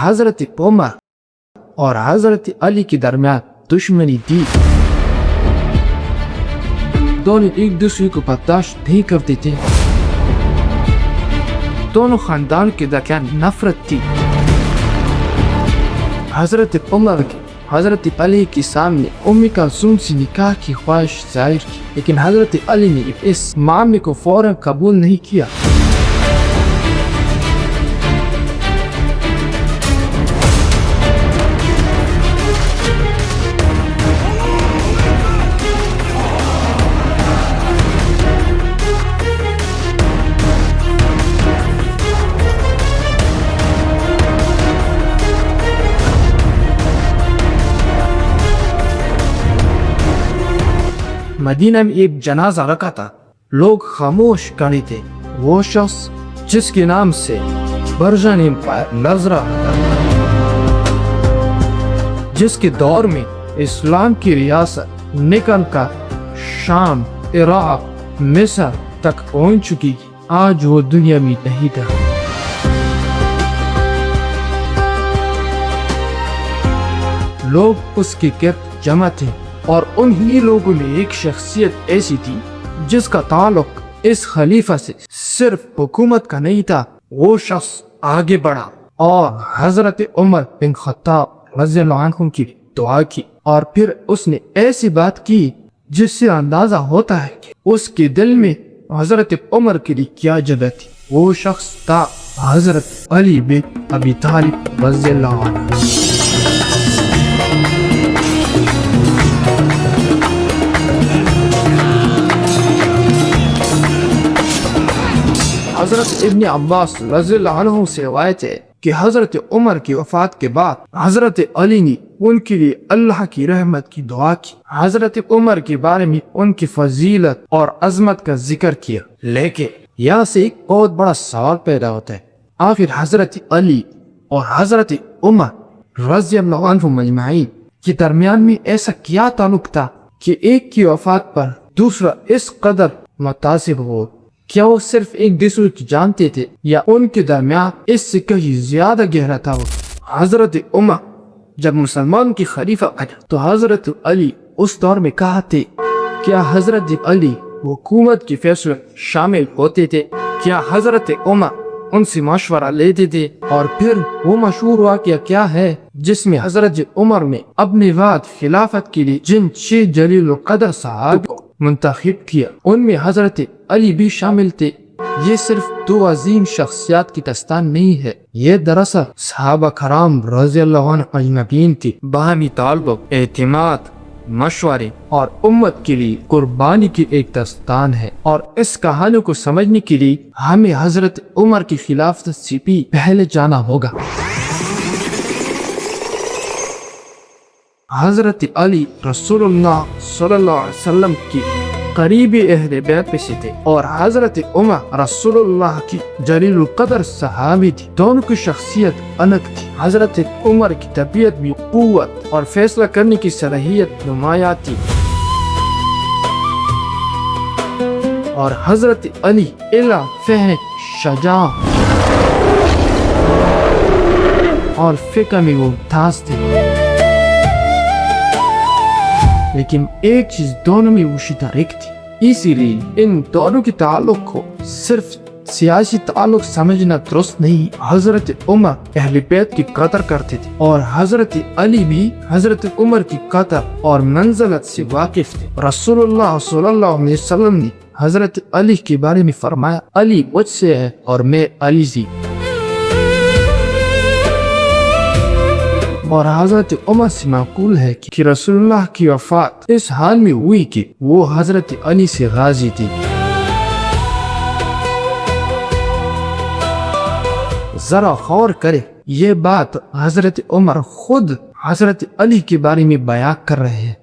حضرت عمر اور حضرت علی کے درمیان دشمنی تھی۔ دونوں ایک دوسرے کو برداشت نہیں کرتے تھے، دونوں خاندان کے درمیان نفرت تھی۔ حضرت عمر کی حضرت علی کے سامنے ام کلثوم سے نکاح کی خواہش ظاہر کی، لیکن حضرت علی نے اس معاملے کو فوراً قبول نہیں کیا۔ مدینہ میں ایک جنازہ رکھا تھا، لوگ خاموش کھڑے تھے۔ وہ شخص جس کے نام سے پرشین امپائر لرز رہا تھا، جس کے دور میں اسلام کی ریاست نکل کر شام، عراق، مصر تک پہنچ چکی، آج وہ دنیا میں نہیں تھا۔ لوگ اس کے گرد جمع تھے، اور انہی لوگوں میں ایک شخصیت ایسی تھی جس کا تعلق اس خلیفہ سے صرف حکومت کا نہیں تھا۔ وہ شخص آگے بڑھا اور حضرت عمر بن خطاب رضی اللہ عنہ کی دعا کی، اور پھر اس نے ایسی بات کی جس سے اندازہ ہوتا ہے کہ اس کے دل میں حضرت عمر کے لیے کیا جگہ تھی۔ وہ شخص تھا حضرت علی بن ابی طالب رضی اللہ عنہ۔ حضرت ابن عباس رضی اللہ عنہ سے روایت ہے کہ حضرت عمر کی وفات کے بعد حضرت علی نے ان کے لیے اللہ کی رحمت کی دعا کی، حضرت عمر کے بارے میں ان کی فضیلت اور عظمت کا ذکر کیا۔ لیکن یہاں سے ایک بہت بڑا سوال پیدا ہوتا ہے، آخر حضرت علی اور حضرت عمر رضی اللہ عنہ مجمعین کے درمیان میں ایسا کیا تعلق تھا کہ ایک کی وفات پر دوسرا اس قدر متاثر ہو؟ کیا وہ صرف ایک دوسرے کو جانتے تھے یا ان کے درمیان اس سے کہیں زیادہ گہرا تھا؟ حضرت عمر جب مسلمان کی خلیفہ بنا تو حضرت علی اس دور میں کہاں تھے؟ کیا حضرت علی حکومت کے فیصلے شامل ہوتے تھے؟ کیا حضرت عمر ان سے مشورہ لیتے تھے؟ اور پھر وہ مشہور واقعہ کیا ہے جس میں حضرت عمر نے اپنے بعد خلافت کے لیے جن 6 جلیل القدر صحابہ کو منتخب کیا، ان میں حضرت علی بھی شامل تھے۔ یہ صرف 2 عظیم شخصیات کی داستان نہیں ہے، یہ دراصل صحابہ کرام رضی اللہ عنہ اجمعین کی باہمی تعلق، اعتماد، مشورے اور امت کے لیے قربانی کی ایک داستان ہے۔ اور اس کہانی کو سمجھنے کے لیے ہمیں حضرت عمر کی خلافت سے بھی پہلے جانا ہوگا۔ حضرت علی رسول اللہ صلی اللہ علیہ وسلم کی قریبی اہل بیت میں سے تھے، اور حضرت عمر رسول اللہ کی جلیل القدر صحابی تھی۔ دونوں کی شخصیت الگ تھی۔ حضرت عمر کی طبیعت میں قوت اور فیصلہ کرنے کی صلاحیت نمایاں تھی، اور حضرت علی علم، فہم، شجاعت اور فقہ میں ممتاز تھے۔ لیکن ایک چیز دونوں میں مشترک تھی، اسی لیے ان دونوں کے تعلق کو صرف سیاسی تعلق سمجھنا درست نہیں۔ حضرت عمر اہل بیت کی قدر کرتے تھے، اور حضرت علی بھی حضرت عمر کی قدر اور منزلت سے واقف تھے۔ رسول اللہ صلی اللہ علیہ وسلم نے حضرت علی کے بارے میں فرمایا، علی مجھ سے ہے اور میں علی سے۔ اور حضرت عمر سے معقول ہے کہ رسول اللہ کی وفات اس حال میں ہوئی کہ وہ حضرت علی سے راضی تھی۔ ذرا غور کرے، یہ بات حضرت عمر خود حضرت علی کے بارے میں بیان کر رہے ہیں۔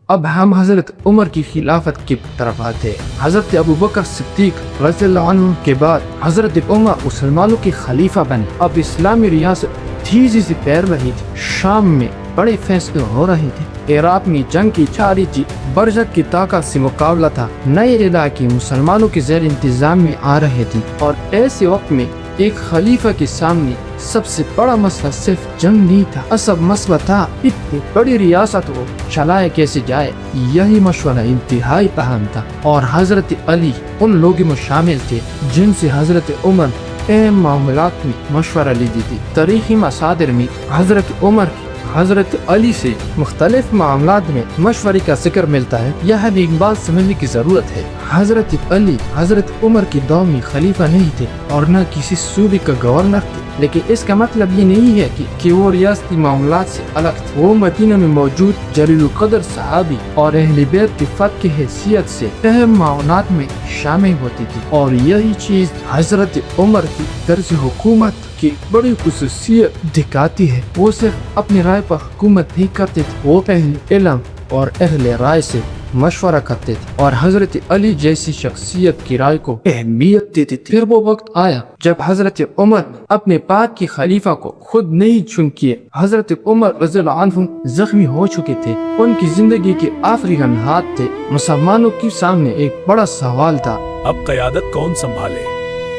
اب ہم حضرت عمر کی خلافت کی طرف آتے ہیں۔ حضرت ابوبکر صدیق رضی اللہ عنہ کے بعد حضرت عمر مسلمانوں کے خلیفہ بنے۔ اب اسلامی ریاست تیزی سے پھیل رہی تھی، شام میں بڑے فیصلے ہو رہے تھے، عراق میں جنگ کی جاری تھی، برجک کی طاقت سے مقابلہ تھا، نئے علاقے مسلمانوں کے زیر انتظام میں آ رہے تھے، اور ایسے وقت میں ایک خلیفہ کے سامنے سب سے بڑا مسئلہ صرف جنگ نہیں تھا، اصل مسئلہ تھا اتنی بڑی ریاست کو چلائے کیسے جائے۔ یہی مشورہ انتہائی اہم تھا اور حضرت علی ان لوگوں میں شامل تھے جن سے حضرت عمر اہم معاملات میں مشورہ لیتی تھی۔ تاریخی مصادر میں حضرت عمر کی حضرت علی سے مختلف معاملات میں مشورے کا ذکر ملتا ہے۔ یہ ایک بات سمجھنے کی ضرورت ہے، حضرت علی حضرت عمر کے دور میں خلیفہ نہیں تھے اور نہ کسی صوبے کا گورنر تھے، لیکن اس کا مطلب یہ نہیں ہے کہ وہ ریاستی معاملات سے الگ تھے۔ وہ مدینہ میں موجود جلیل القدر صحابی اور اہل بیت کی فتح کی حیثیت سے اہم معاملات میں شامل ہوتی تھی، اور یہی چیز حضرت عمر کی طرز حکومت کی بڑی خصوصیت دکھاتی ہے۔ وہ صرف اپنی رائے پر حکومت نہیں کرتے تھے، وہ اہل علم اور اہل رائے سے مشورہ کرتے تھے اور حضرت علی جیسی شخصیت کی رائے کو اہمیت دیتے تھے۔ پھر وہ وقت آیا جب حضرت عمر اپنے پاک کے خلیفہ کو خود نہیں چن کیے۔ حضرت عمر رضی اللہ عنہ زخمی ہو چکے تھے، ان کی زندگی کے آخری لمحات تھے۔ مسلمانوں کے سامنے ایک بڑا سوال تھا، اب قیادت کون سنبھالے؟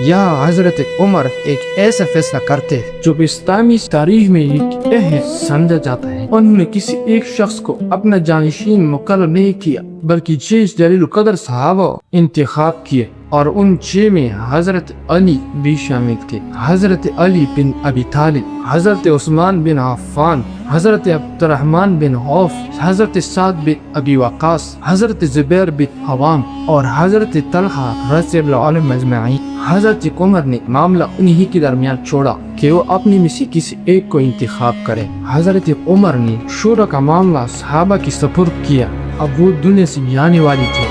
یا حضرت عمر ایک ایسا فیصلہ کرتے جو اسلامی تاریخ میں ایک اہم سمجھا جاتا ہے۔ انہوں نے کسی ایک شخص کو اپنا جانشین مقرر نہیں کیا بلکہ 6 جلیل القدر صحابہ انتخاب کیے، اور ان 6 میں حضرت علی بھی شامل تھے۔ حضرت علی بن ابی طالب، حضرت عثمان بن عفان، حضرت عبد الرحمن بن عوف، حضرت سعد بن ابی وقاص، حضرت زبیر بن عوام اور حضرت طلحہ رضی اللہ عنہم اجمعین۔ حضرت عمر نے معاملہ انہی کے درمیان چھوڑا کہ وہ اپنے میں سے کسی ایک کو انتخاب کرے۔ حضرت عمر نے شورا کا معاملہ صحابہ کی سپرد کیا۔ اب وہ دنیا سے جانے والی تھے۔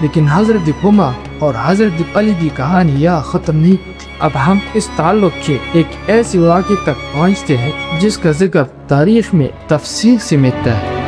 لیکن حضرت عمر اور حضرت علی کی کہانی یہ ختم نہیں تھی۔ اب ہم اس تعلق کے ایک ایسے واقعے تک پہنچتے ہیں جس کا ذکر تاریخ میں تفصیل سے ملتا ہے۔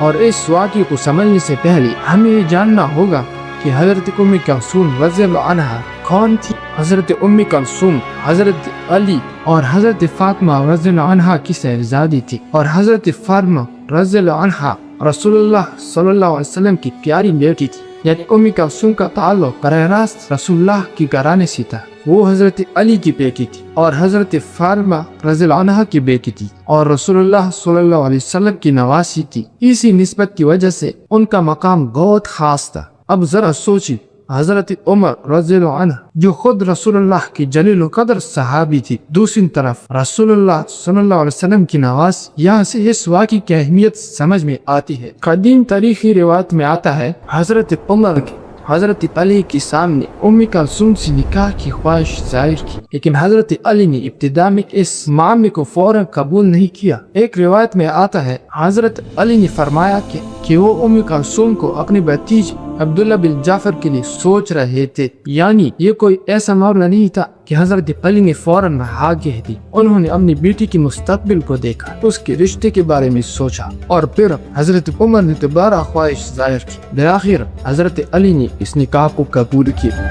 اور اس واقعے کو سمجھنے سے پہلے ہمیں یہ جاننا ہوگا کہ حضرت ام کلثوم رضی اللہ عنہا کون تھی۔ حضرت ام کلثوم حضرت علی اور حضرت فاطمہ رضی اللہ عنہا کی شہزادی تھی، اور حضرت فاطمہ رضی اللہ عنہا رسول اللہ صلی اللہ علیہ وسلم کی پیاری بیٹی تھی۔ یعنی ام کلثوم کا تعلق براہ راست رسول اللہ کی گھرانے سے تھا۔ وہ حضرت علی کی بیٹی تھی اور حضرت فاطمہ رضی اللہ عنہا کی بیٹی تھی، اور رسول اللہ صلی اللہ علیہ وسلم کی نواسی تھی۔ اسی نسبت کی وجہ سے ان کا مقام بہت خاص تھا۔ اب ذرا سوچیں، حضرت عمر رضی اللہ عنہ جو خود رسول اللہ کی جلیل القدر صحابی تھی، دوسری طرف رسول اللہ صلی اللہ علیہ وسلم کی نواز، یہاں سے اس واقعے کی اہمیت سمجھ میں آتی ہے۔ قدیم تاریخی روایت میں آتا ہے حضرت عمر کی حضرت علی کے سامنے ام کلثوم سے نکاح کی خواہش ظاہر کی، لیکن حضرت علی نے ابتدا میں اس معاملے کو فوراً قبول نہیں کیا۔ ایک روایت میں آتا ہے حضرت علی نے فرمایا کہ وہ ام کلثوم کو اپنے بھتیج عبداللہ بن جعفر کے لیے سوچ رہے تھے، یعنی یہ کوئی ایسا معاملہ نہیں تھا کہ حضرت علی نے فوراً ہاں کہہ دی۔ انہوں نے اپنی بیٹی کے مستقبل کو دیکھا، اس کے رشتے کے بارے میں سوچا، اور پھر حضرت عمر نے دوبارہ خواہش ظاہر کی۔ بالآخر حضرت علی نے اس نکاح کو قبول کیا۔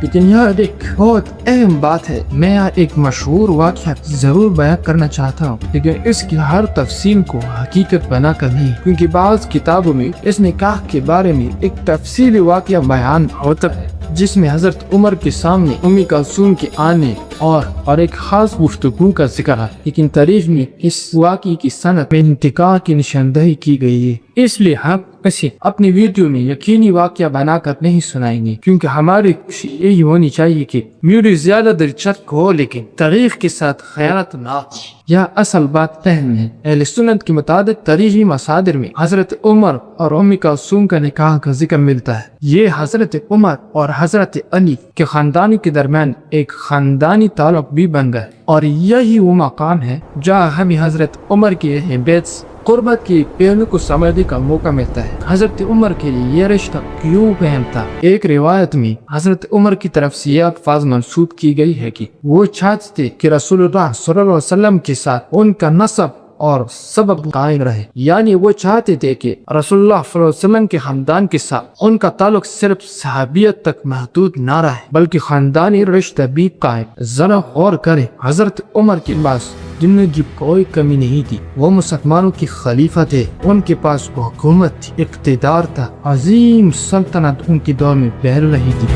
لیکن یہاں ایک بہت اہم بات ہے، میں یہاں ایک مشہور واقعہ ضرور بیان کرنا چاہتا ہوں، لیکن اس کی ہر تفصیل کو حقیقت بنا کر نہیں، کیونکہ بعض کتابوں میں اس نکاح کے بارے میں ایک تفصیلی واقعہ بیان ہوتا ہے جس میں حضرت عمر کے سامنے ام کلثوم کے آنے اور ایک خاص گفتگو کا ذکر ہے، لیکن تاریخ میں اس واقعے کی سند میں انتقال کی نشاندہی کی گئی ہے۔ اس لیے ہم اسے اپنی ویڈیو میں یقینی واقعہ بنا کر نہیں سنائیں گے، کیونکہ ہماری کوشش یہی ہونی چاہیے کہ ویڈیو زیادہ دلچسپ ہو لیکن تاریخ کے ساتھ خیانت نہ ہو۔ یہ اصل بات اہم ہے۔ اہل سنت کے مطابق تاریخی مصادر میں حضرت عمر اور ام کلثوم کا نکاح کا ذکر ملتا ہے۔ یہ حضرت عمر اور حضرت علی کے خاندان کے درمیان ایک خاندانی تعلق بھی بن گئے، اور یہی وہ مقام ہے جہاں ہمیں حضرت عمر کے اہل بیت قربت کے پہلو کو سمجھنے کا موقع ملتا ہے۔ حضرت عمر کے لیے یہ رشتہ کیوں اہم تھا؟ ایک روایت میں حضرت عمر کی طرف سے یہ الفاظ منسوب کی گئی ہے کہ وہ چاہتے تھے کہ رسول اللہ صلی اللہ علیہ وسلم کے ساتھ ان کا نسب اور سبب قائم رہے، یعنی وہ چاہتے تھے کہ رسول اللہ صلی اللہ علیہ وسلم کے خاندان کے ساتھ ان کا تعلق صرف صحابیت تک محدود نہ رہے بلکہ خاندانی رشتہ بھی قائم۔ ذرا غور کریں، حضرت عمر کے پاس جن کی کوئی کمی نہیں تھی، وہ مسلمانوں کی خلیفہ تھے، ان کے پاس حکومت تھی، اقتدار تھا، عظیم سلطنت ان کے دور میں بہل رہی تھی۔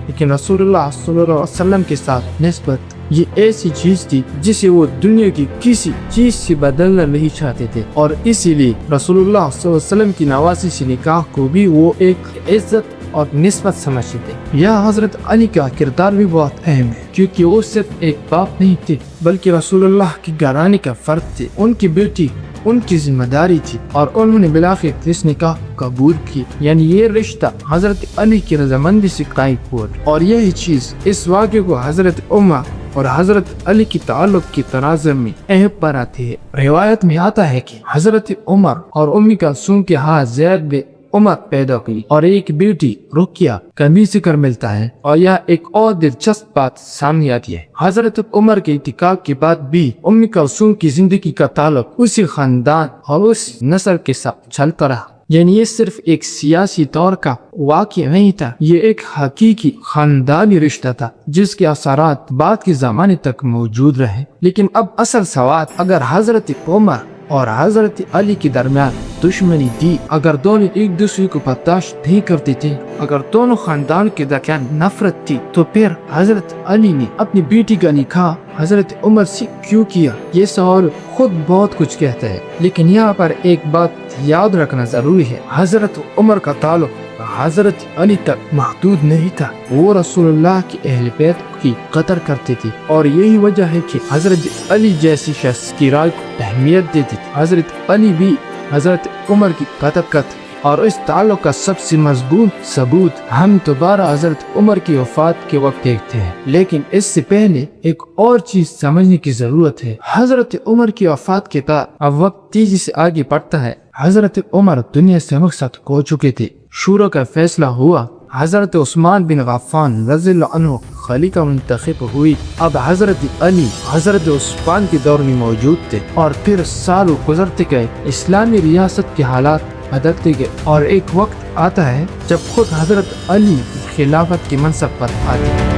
لیکن رسول اللہ صلی اللہ علیہ وسلم کے ساتھ نسبت یہ ایسی چیز تھی جسے وہ دنیا کی کسی چیز سے بدلنا نہیں چاہتے تھے، اور اسی لیے رسول اللہ صلی اللہ علیہ وسلم کی نواسی سے نکاح کو بھی وہ ایک عزت اور نسبت سمجھتے تھے۔ یہ حضرت علی کا کردار بھی بہت اہم ہے، کیونکہ وہ صرف ایک باپ نہیں تھے بلکہ رسول اللہ کی گھرانے کا فرد تھے، ان کی بیٹی ان کی ذمہ داری تھی، اور انہوں نے بالآخر اس نکاح قبول کی، یعنی یہ رشتہ حضرت علی کی رضامندی سے قائم ہوا، اور یہی چیز اس واقعے کو حضرت عمر اور حضرت علی کی تعلق کی تناظر میں اہم پر آتی ہے۔ روایت میں آتا ہے کہ حضرت عمر اور ام کلثوم کے ہاں زید بن عمر پیدا ہوئی اور ایک بیٹی رقیہ کا بھی ذکر ملتا ہے، اور یہ ایک اور دلچسپ بات سامنے آتی ہے، حضرت عمر کے انتقال کے بعد بھی ام کلثوم کی زندگی کا تعلق اسی خاندان اور اس نسل کے ساتھ چلتا رہا، یعنی یہ صرف ایک سیاسی طور کا واقعہ نہیں تھا، یہ ایک حقیقی خاندانی رشتہ تھا جس کے اثرات بعد کے زمانے تک موجود رہے۔ لیکن اب اصل سوال، اگر حضرت عمر اور حضرت علی کے درمیان دشمنی تھی، اگر دونوں ایک دوسرے کو برداشت نہیں کرتے تھے، اگر دونوں خاندان کے درمیان نفرت تھی، تو پھر حضرت علی نے اپنی بیٹی کا نکاح حضرت عمر سے کیوں کیا؟ یہ سوال خود بہت کچھ کہتا ہے، لیکن یہاں پر ایک بات یاد رکھنا ضروری ہے، حضرت عمر کا تعلق حضرت علی تک محدود نہیں تھا، وہ رسول اللہ کی اہل بیت کی قدر کرتے تھے، اور یہی وجہ ہے کہ حضرت علی جیسی شخص کی رائے کو اہمیت دیتے تھے۔ حضرت علی بھی حضرت عمر کی قدر کرتے، اور اس تعلق کا سب سے مضبوط ثبوت ہم دوبارہ حضرت عمر کی وفات کے وقت دیکھتے ہیں۔ لیکن اس سے پہلے ایک اور چیز سمجھنے کی ضرورت ہے، حضرت عمر کی وفات کے بعد اب وقت تیزی سے آگے بڑھتا ہے، حضرت عمر دنیا سے رخصت ہو چکے تھے، شورا کا فیصلہ ہوا، حضرت عثمان بن غفان رضی اللہ عنہ خلیفہ منتخب ہوئی، اب حضرت علی حضرت عثمان کے دور میں موجود تھے، اور پھر سالوں گزرتے گئے، اسلامی ریاست کے حالات بدلتے گئے، اور ایک وقت آتا ہے جب خود حضرت علی خلافت کے منصب پر آتے ہیں۔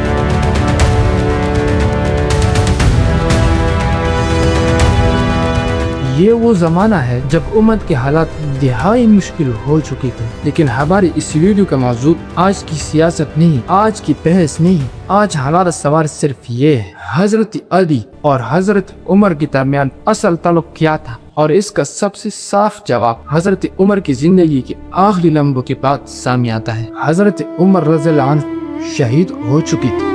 یہ وہ زمانہ ہے جب امت کے حالات انتہائی مشکل ہو چکے تھے، لیکن ہماری اس ویڈیو کا موضوع آج کی سیاست نہیں، آج کی بحث نہیں، آج ہمارا سوال صرف یہ ہے، حضرت علی اور حضرت عمر کے درمیان اصل تعلق کیا تھا؟ اور اس کا سب سے صاف جواب حضرت عمر کی زندگی کے آخری لمحوں کے بعد سامنے آتا ہے۔ حضرت عمر رضی اللہ عنہ شہید ہو چکی تھی،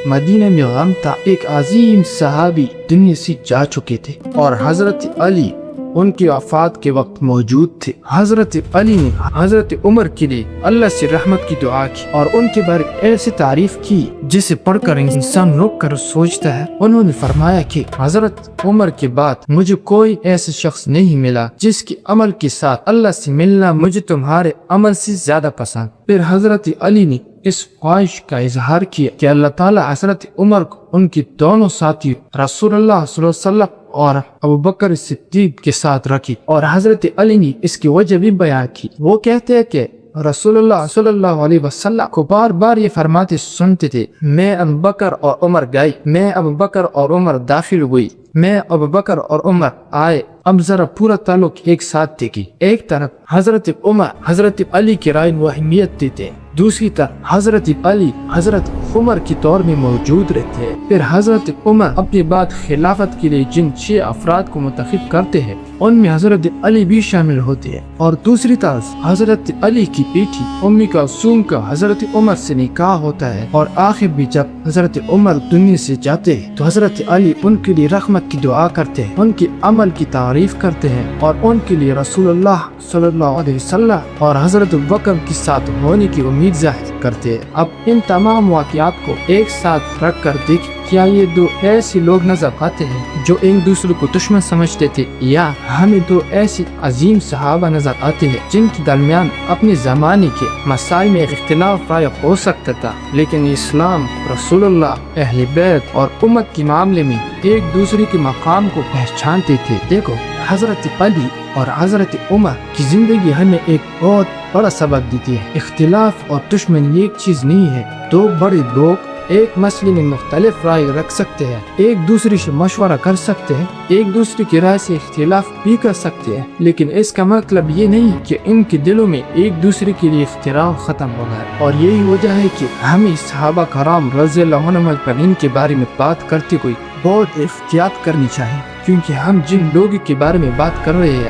مدینہ میں غم تھا، ایک عظیم صحابی دنیا سے جا چکے تھے، اور حضرت علی ان کی وفات کے وقت موجود تھے۔ حضرت علی نے حضرت عمر کے لیے اللہ سے رحمت کی دعا کی اور ان کے بارے ایسی تعریف کی جسے پڑھ کر انسان رک کر سوچتا ہے۔ انہوں نے فرمایا کہ حضرت عمر کے بعد مجھے کوئی ایسا شخص نہیں ملا جس کے عمل کے ساتھ اللہ سے ملنا مجھے تمہارے عمل سے زیادہ پسند۔ پھر حضرت علی نے اس خواہش کا اظہار کیا کہ اللہ تعالیٰ حضرت عمر کو ان کے دونوں ساتھی رسول اللہ صلی اللہ علیہ وسلم اور ابو بکر صدیق کے ساتھ رکھی، اور حضرت علی نے اس کی وجہ بھی بیان کی۔ وہ کہتے ہیں کہ رسول اللہ صلی اللہ علیہ وسلم کو بار بار یہ فرماتے سنتے تھے، میں ابو بکر اور عمر گئے، میں ابو بکر اور عمر داخل ہوئی، میں ابو بکر اور عمر آئے۔ اب ذرا پورا تعلق ایک ساتھ دیکھیں، ایک طرف حضرت عمر حضرت علی کی رائے کو اہمیت دیتے ہیں، دوسری طرف حضرت علی حضرت عمر کے دور میں موجود رہتے ہیں۔ پھر حضرت عمر اپنے بعد خلافت کے لیے جن 6 افراد کو منتخب کرتے ہیں ان میں حضرت علی بھی شامل ہوتے ہیں، اور دوسری طرف حضرت علی کی بیٹی ام کلثوم کا حضرت عمر سے نکاح ہوتا ہے، اور آخر بھی جب حضرت عمر دنیا سے جاتے ہیں تو حضرت علی ان کے لیے رحمت کی دعا کرتے ہیں، ان کے عمل کی تعریف کرتے ہیں، اور ان کے لیے رسول اللہ صلی اللہ علیہ وسلم اور حضرت بکر کے ساتھ ہونے کی امید ظاہر کرتے ہیں۔ اب ان تمام واقعات کو ایک ساتھ رکھ کر دیکھیں کیا یہ دو ایسے لوگ نظر آتے ہیں جو ایک دوسرے کو دشمن سمجھتے تھے، یا ہمیں دو ایسے عظیم صحابہ نظر آتے ہیں جن کے درمیان اپنے زمانے کے مسائل میں اختلاف رائے ہو سکتا تھا، لیکن اسلام، رسول اللہ، اہل بیت اور امت کے معاملے میں ایک دوسرے کے مقام کو پہچانتے تھے؟ دیکھو، حضرت علی اور حضرت عمر کی زندگی ہمیں ایک بہت بڑا سبق دیتی ہے۔ اختلاف اور دشمنی ایک چیز نہیں ہے۔ دو بڑے لوگ ایک مسئلے میں مختلف رائے رکھ سکتے ہیں، ایک دوسرے سے مشورہ کر سکتے ہیں، ایک دوسرے کی رائے سے اختلاف بھی کر سکتے ہیں، لیکن اس کا مطلب یہ نہیں کہ ان کے دلوں میں ایک دوسرے کے لیے اختلاف ختم ہو گیا۔ اور یہی وجہ ہے کہ ہمیں صحابہ کرام رضی اللہ عنہم اجمعین کے بارے میں بات کرتے ہوئے بہت احتیاط کرنی چاہیے، کیونکہ ہم جن لوگوں کے بارے میں بات کر رہے ہیں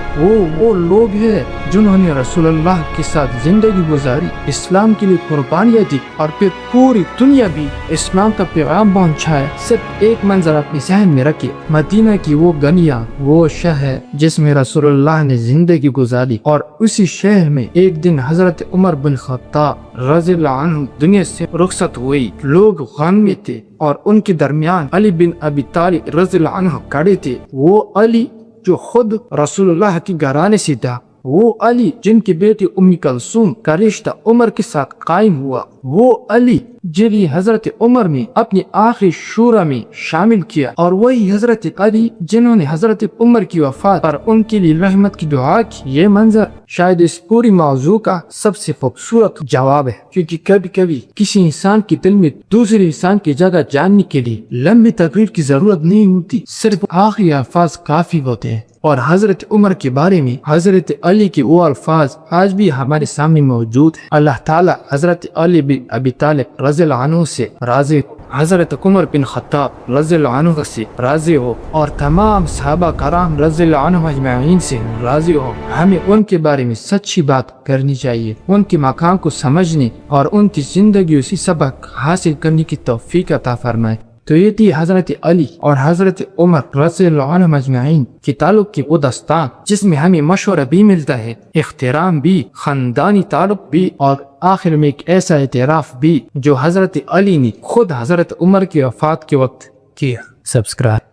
وہ لوگ ہیں جنہوں نے رسول اللہ کے ساتھ زندگی گزاری، اسلام کے لیے قربانیاں دی، اور پھر پوری دنیا بھی اسلام کا پیغام پہنچایا۔ صرف ایک منظر اپنے ذہن میں رکھے، مدینہ کی وہ گلیاں، وہ شہر جس میں رسول اللہ نے زندگی گزاری، اور اسی شہر میں ایک دن حضرت عمر بن خطاب رضی اللہ عنہ دنیا سے رخصت ہوئی۔ لوگ غم میں تھے اور ان کے درمیان علی بن ابی طالب رضی اللہ عنہ کھڑے تھے۔ وہ علی جو خود رسول اللہ کی گھرانے سے تھا، وہ علی جن کے بیٹی ام کلثوم کا رشتہ عمر کے ساتھ قائم ہوا، وہ علی جنہیں حضرت عمر نے اپنی آخری شورا میں شامل کیا، اور وہی حضرت علی جنہوں نے حضرت عمر کی وفات پر ان کے لیے رحمت کی دعا کی۔ یہ منظر شاید اس پوری موضوع کا سب سے خوبصورت جواب ہے، کیونکہ کبھی کبھی کسی انسان کے دل میں دوسرے انسان کی جگہ جاننے کے لیے لمبی تقریر کی ضرورت نہیں ہوتی، صرف آخری الفاظ کافی ہوتے ہیں۔ اور حضرت عمر کے بارے میں حضرت علی کے وہ الفاظ آج بھی ہمارے سامنے موجود ہیں۔ اللہ تعالیٰ حضرت علی بن ابی طالب رضی اللہ عنہ سے راضی ہو، حضرت عمر بن خطاب رضی اللہ عنہ سے راضی ہو، اور تمام صحابہ کرام رضی اللہ عنہم اجمعین سے راضی ہو۔ ہمیں ان کے بارے میں سچی بات کرنی چاہیے، ان کے مقام کو سمجھنے اور ان کی زندگیوں سے سبق حاصل کرنے کی توفیق عطا فرمائے۔ تو یہ تھی حضرت علی اور حضرت عمر رضی اللہ عنہم اجمعین کے تعلق کی وہ داستان جس میں ہمیں مشورہ بھی ملتا ہے، احترام بھی، خاندانی تعلق بھی، اور آخر میں ایک ایسا اعتراف بھی جو حضرت علی نے خود حضرت عمر کی وفات کے وقت کیا۔ سبسکرائب